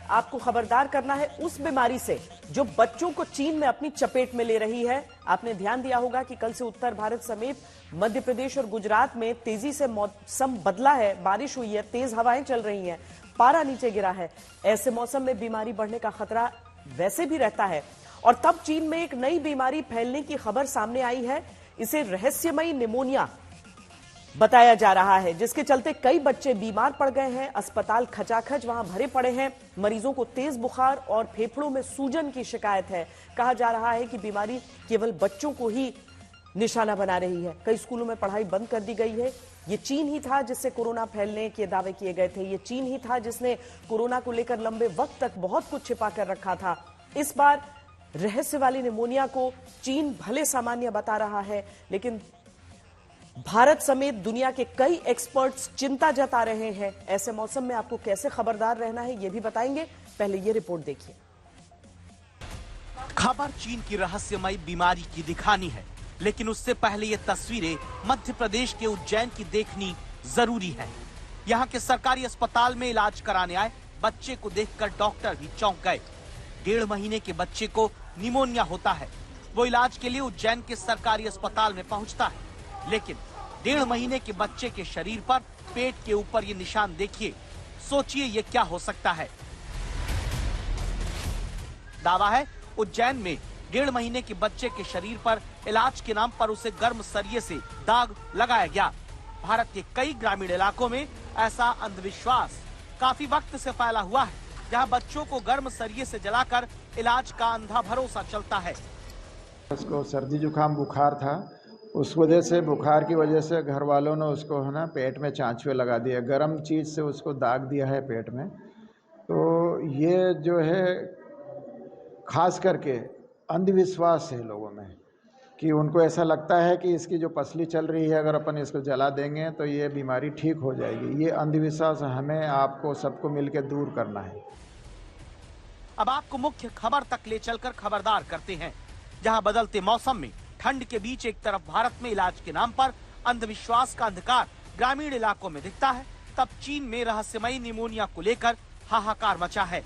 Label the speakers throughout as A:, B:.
A: आपको खबरदार करना है उस बीमारी से जो बच्चों को चीन में अपनी चपेट में ले रही है। आपने ध्यान दिया होगा कि कल से उत्तर भारत समेत मध्य प्रदेश और गुजरात में तेजी से मौसम बदला है, बारिश हुई है, तेज हवाएं चल रही हैं, पारा नीचे गिरा है। ऐसे मौसम में बीमारी बढ़ने का खतरा वैसे भी रहता है और तब चीन में एक नई बीमारी फैलने की खबर सामने आई है। इसे रहस्यमयी निमोनिया बताया जा रहा है, जिसके चलते कई बच्चे बीमार पड़ गए हैं। अस्पताल खचाखच वहां भरे पड़े हैं। मरीजों को तेज बुखार और फेफड़ों में सूजन की शिकायत है। कहा जा रहा है कि बीमारी केवल बच्चों को ही निशाना बना रही है। कई स्कूलों में पढ़ाई बंद कर दी गई है। ये चीन ही था जिससे कोरोना फैलने के दावे किए गए थे। ये चीन ही था जिसने कोरोना को लेकर लंबे वक्त तक बहुत कुछ छिपा कर रखा था। इस बार रहस्य वाली निमोनिया को चीन भले सामान्य बता रहा है, लेकिन भारत समेत दुनिया के कई एक्सपर्ट्स चिंता जता रहे हैं। ऐसे मौसम में आपको कैसे खबरदार रहना है, यह भी बताएंगे। पहले ये रिपोर्ट देखिए।
B: खबर चीन की रहस्यमयी बीमारी की दिखानी है, लेकिन उससे पहले ये तस्वीरें मध्य प्रदेश के उज्जैन की देखनी जरूरी है। यहाँ के सरकारी अस्पताल में इलाज कराने आए बच्चे को देखकर डॉक्टर भी चौंक गए। 1.5 महीने के बच्चे को निमोनिया होता है। वो इलाज के लिए उज्जैन के सरकारी अस्पताल में पहुंचता है, लेकिन 1.5 महीने के बच्चे के शरीर पर पेट के ऊपर ये निशान देखिए। सोचिए ये क्या हो सकता है। दावा है उज्जैन में 1.5 महीने के बच्चे के शरीर पर इलाज के नाम पर उसे गर्म सरिये से दाग लगाया गया। भारत के कई ग्रामीण इलाकों में ऐसा अंधविश्वास काफी वक्त से फैला हुआ है, जहां बच्चों को गर्म सरिये से जलाकर इलाज का अंधा भरोसा चलता है।
C: उसको सर्दी जुकाम बुखार था, उस वजह से बुखार की वजह से घर वालों ने उसको है ना पेट में चांचुए लगा दिए, गर्म चीज़ से उसको दाग दिया है पेट में। तो ये जो है खास करके अंधविश्वास है लोगों में कि उनको ऐसा लगता है कि इसकी जो पसली चल रही है, अगर अपन इसको जला देंगे तो ये बीमारी ठीक हो जाएगी। ये अंधविश्वास हमें आपको सबको मिलकर दूर करना है।
B: अब आपको मुख्य खबर तक ले चलकर खबरदार करते हैं, जहां बदलते मौसम में ठंड के बीच एक तरफ भारत में इलाज के नाम पर अंधविश्वास का अंधकार ग्रामीण इलाकों में दिखता है, तब चीन में रहस्यमयी निमोनिया को लेकर हाहाकार मचा है।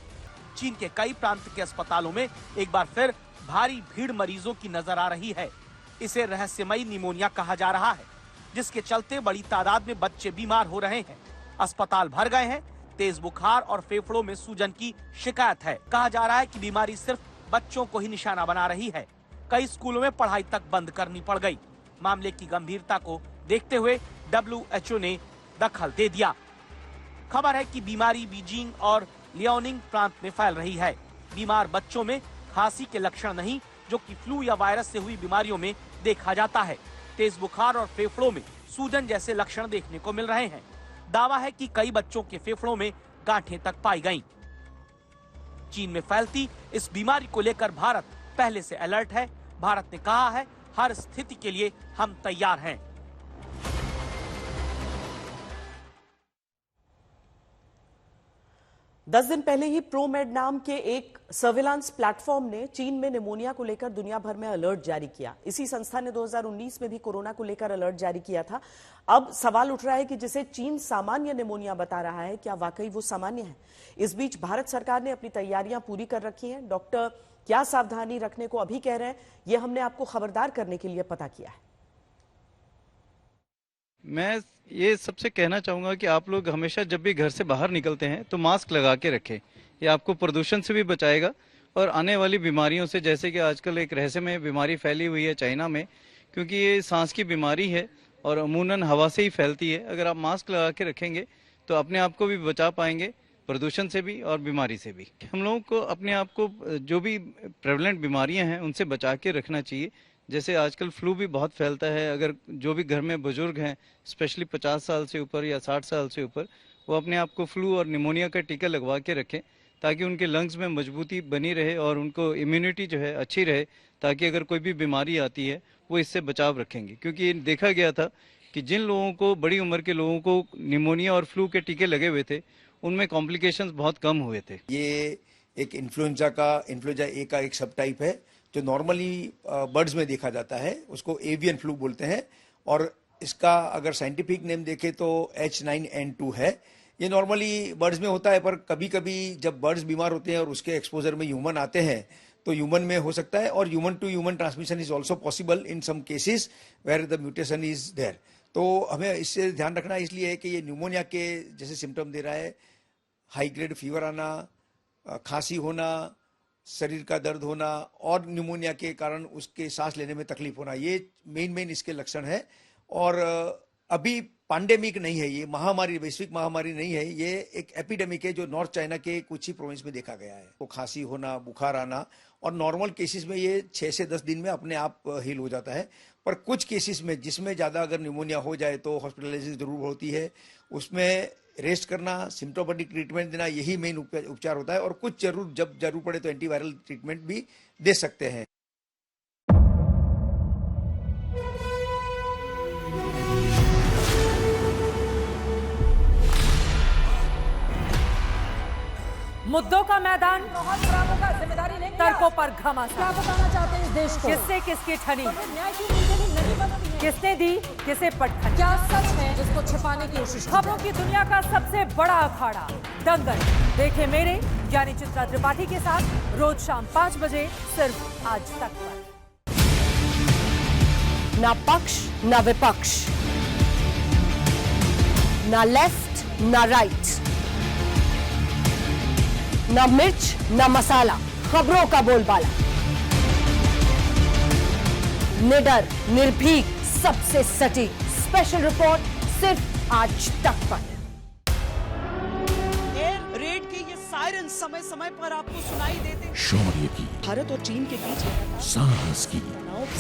B: चीन के कई प्रांत के अस्पतालों में एक बार फिर भारी भीड़ मरीजों की नजर आ रही है। इसे रहस्यमयी निमोनिया कहा जा रहा है, जिसके चलते बड़ी तादाद में बच्चे बीमार हो रहे हैं। अस्पताल भर गए हैं। तेज बुखार और फेफड़ों में सूजन की शिकायत है। कहा जा रहा है कि बीमारी सिर्फ बच्चों को ही निशाना बना रही है। कई स्कूलों में पढ़ाई तक बंद करनी पड़ गई। मामले की गंभीरता को देखते हुए WHO ने दखल दे दिया। खबर है कि बीमारी बीजिंग और लियोनिंग प्रांत में फैल रही है। बीमार बच्चों में खांसी के लक्षण नहीं, जो कि फ्लू या वायरस से हुई बीमारियों में देखा जाता है। तेज बुखार और फेफड़ों में सूजन जैसे लक्षण देखने को मिल रहे हैं। दावा है कि कई बच्चों के फेफड़ों में गांठें तक पाई गईं। चीन में फैलती इस बीमारी को लेकर भारत पहले से अलर्ट है। भारत ने कहा है, हर स्थिति के लिए हम तैयार हैं।
A: 10 दिन पहले ही प्रोमेड नाम के एक सर्विलांस प्लेटफॉर्म ने चीन में निमोनिया को लेकर दुनिया भर में अलर्ट जारी किया। इसी संस्था ने 2019 में भी कोरोना को लेकर अलर्ट जारी किया था। अब सवाल उठ रहा है कि जिसे चीन सामान्य निमोनिया बता रहा है, क्या वाकई वो सामान्य है? इस बीच भारत सरकार ने अपनी तैयारियां पूरी कर रखी हैं। डॉक्टर क्या सावधानी रखने को अभी कह रहे हैं, ये हमने आपको खबरदार करने के लिए पता किया है।
D: मैं ये सबसे कहना चाहूँगा कि आप लोग हमेशा जब भी घर से बाहर निकलते हैं तो मास्क लगा के रखें। ये आपको प्रदूषण से भी बचाएगा और आने वाली बीमारियों से, जैसे कि आजकल एक रहस्यमय बीमारी फैली हुई है चाइना में, क्योंकि ये सांस की बीमारी है और अमूमन हवा से ही फैलती है। अगर आप मास्क लगा के रखेंगे तो अपने आप को भी बचा पाएंगे प्रदूषण से भी और बीमारी से भी। हम लोगों को अपने आप को जो भी प्रेवलेंट बीमारियाँ हैं उनसे बचा के रखना चाहिए। जैसे आजकल फ्लू भी बहुत फैलता है। अगर जो भी घर में बुजुर्ग हैं, स्पेशली 50 साल से ऊपर या 60 साल से ऊपर, वो अपने आप को फ्लू और निमोनिया का टीका लगवा के रखें, ताकि उनके लंग्स में मजबूती बनी रहे और उनको इम्यूनिटी जो है अच्छी रहे, ताकि अगर कोई भी बीमारी आती है वो इससे बचाव रखेंगे। क्योंकि ये देखा गया था कि जिन लोगों को, बड़ी उम्र के लोगों को निमोनिया और फ्लू के टीके लगे हुए थे, उनमें कॉम्प्लिकेशंस बहुत कम हुए थे।
E: ये एक इन्फ्लुएंजा ए का एक सब टाइप है जो नॉर्मली बर्ड्स में देखा जाता है, उसको एवियन फ्लू बोलते हैं। और इसका अगर साइंटिफिक नेम देखें तो H9N2 है। ये नॉर्मली बर्ड्स में होता है, पर कभी कभी जब बर्ड्स बीमार होते हैं और उसके एक्सपोजर में ह्यूमन आते हैं तो ह्यूमन में हो सकता है, और human to human transmission is also possible in some cases where the mutation is there. तो हमें इससे ध्यान रखना इसलिए है कि ये न्यूमोनिया के जैसे सिम्टम दे रहा है, हाई ग्रेड फीवर आना, खांसी होना, शरीर का दर्द होना और न्यूमोनिया के कारण उसके सांस लेने में तकलीफ होना, ये मेन इसके लक्षण है। और अभी पैंडेमिक नहीं है, ये महामारी, वैश्विक महामारी नहीं है, ये एक एपिडेमिक है जो नॉर्थ चाइना के कुछ ही प्रोविंस में देखा गया है। तो खांसी होना, बुखार आना, और नॉर्मल केसेस में ये 6 से 10 दिन में अपने आप हील हो जाता है। पर कुछ केसेस में जिसमें ज़्यादा अगर न्यूमोनिया हो जाए तो हॉस्पिटलाइजेशन जरूर होती है, उसमें रेस्ट करना, सिम्टोमेटिक ट्रीटमेंट देना, यही मेन उपचार होता है। और कुछ जब जरूर पड़े तो एंटीवायरल ट्रीटमेंट भी दे सकते हैं।
F: मुद्दों का मैदान, जिम्मेदारी लेंगे, तर्कों पर घमासान। क्या बताना चाहते हैं इस देश को? किससे किसकी ठनी, न्याय की नीति नहीं बनती है। किसने दी, किसे पटखनी, क्या सच है जिसको छिपाने की कोशिश। खबरों की दुनिया का सबसे बड़ा अखाड़ा दंगल, देखे मेरे यानी चित्रा त्रिपाठी के साथ रोज शाम 5 बजे सिर्फ आज तक पर।
A: ना पक्ष ना विपक्ष, ना लेफ्ट ना राइट, ना मिर्च ना मसाला, खबरों का बोलबाला, निडर निर्भीक सबसे सटीक स्पेशल रिपोर्ट सिर्फ आज तक पर।
G: एयर रेड के ये सायरन समय समय पर आपको सुनाई देते।
H: शौर्य की,
G: भारत और चीन के बीच
H: साहस की,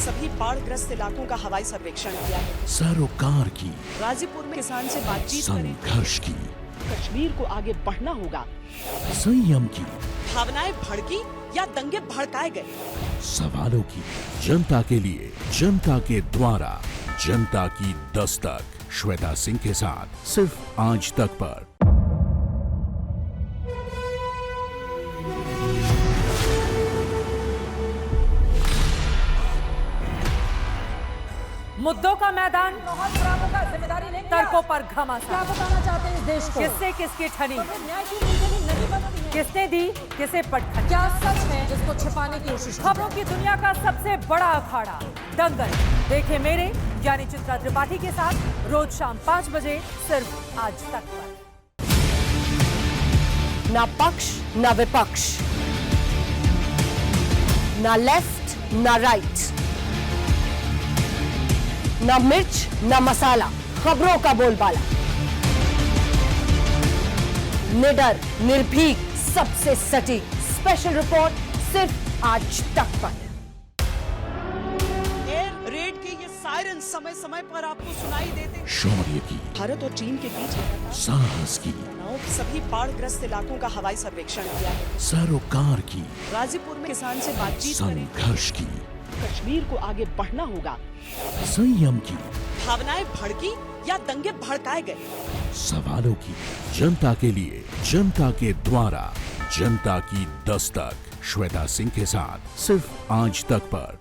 G: सभी बाढ़ग्रस्त इलाकों का हवाई सर्वेक्षण किया है।
H: सरोकार की,
G: गाजीपुर में किसान से बातचीत करें।
H: संघर्ष की,
G: कश्मीर को आगे बढ़ना होगा।
H: संयम की,
G: भावनाएं भड़की या दंगे भड़काए गए।
H: सवालों की, जनता के लिए, जनता के द्वारा, जनता की दस्तक। श्वेता सिंह के साथ सिर्फ आज तक पर।
F: मुद्दों का मैदान, जिम्मेदारी लेंगे, तर्कों पर घमासान। क्या बताना चाहते हैं इस देश को? किससे किसकी ठनी, न्याय की नीति नहीं बनती है। किसने दी, किसे पटखनी, क्या सच है जिसको छिपाने की कोशिश। खबरों की दुनिया का सबसे बड़ा अखाड़ा दंगल, देखे मेरे यानी चित्रा त्रिपाठी के साथ रोज शाम 5 बजे सिर्फ आज तक पर।
A: ना पक्ष ना विपक्ष, ना लेफ्ट ना राइट, ना मिर्च ना मसाला, खबरों का बोलबाला, निडर निर्भीक सबसे सटीक स्पेशल रिपोर्ट सिर्फ आज तक पर।
G: एयर रेड के ये सायरन समय समय पर आपको सुनाई देते।
H: शौर्य की,
G: भारत और चीन के बीच
H: साहस की,
G: सभी बाढ़ग्रस्त इलाकों का हवाई सर्वेक्षण किया है।
H: सरोकार की,
G: गाजीपुर में किसान से बातचीत करें।
H: संघर्ष की,
G: कश्मीर को आगे बढ़ना होगा।
H: संयम की,
G: भावनाएं भड़की या दंगे भड़काए गए।
H: सवालों की, जनता के लिए, जनता के द्वारा, जनता की दस्तक। श्वेता सिंह के साथ सिर्फ आज तक पर।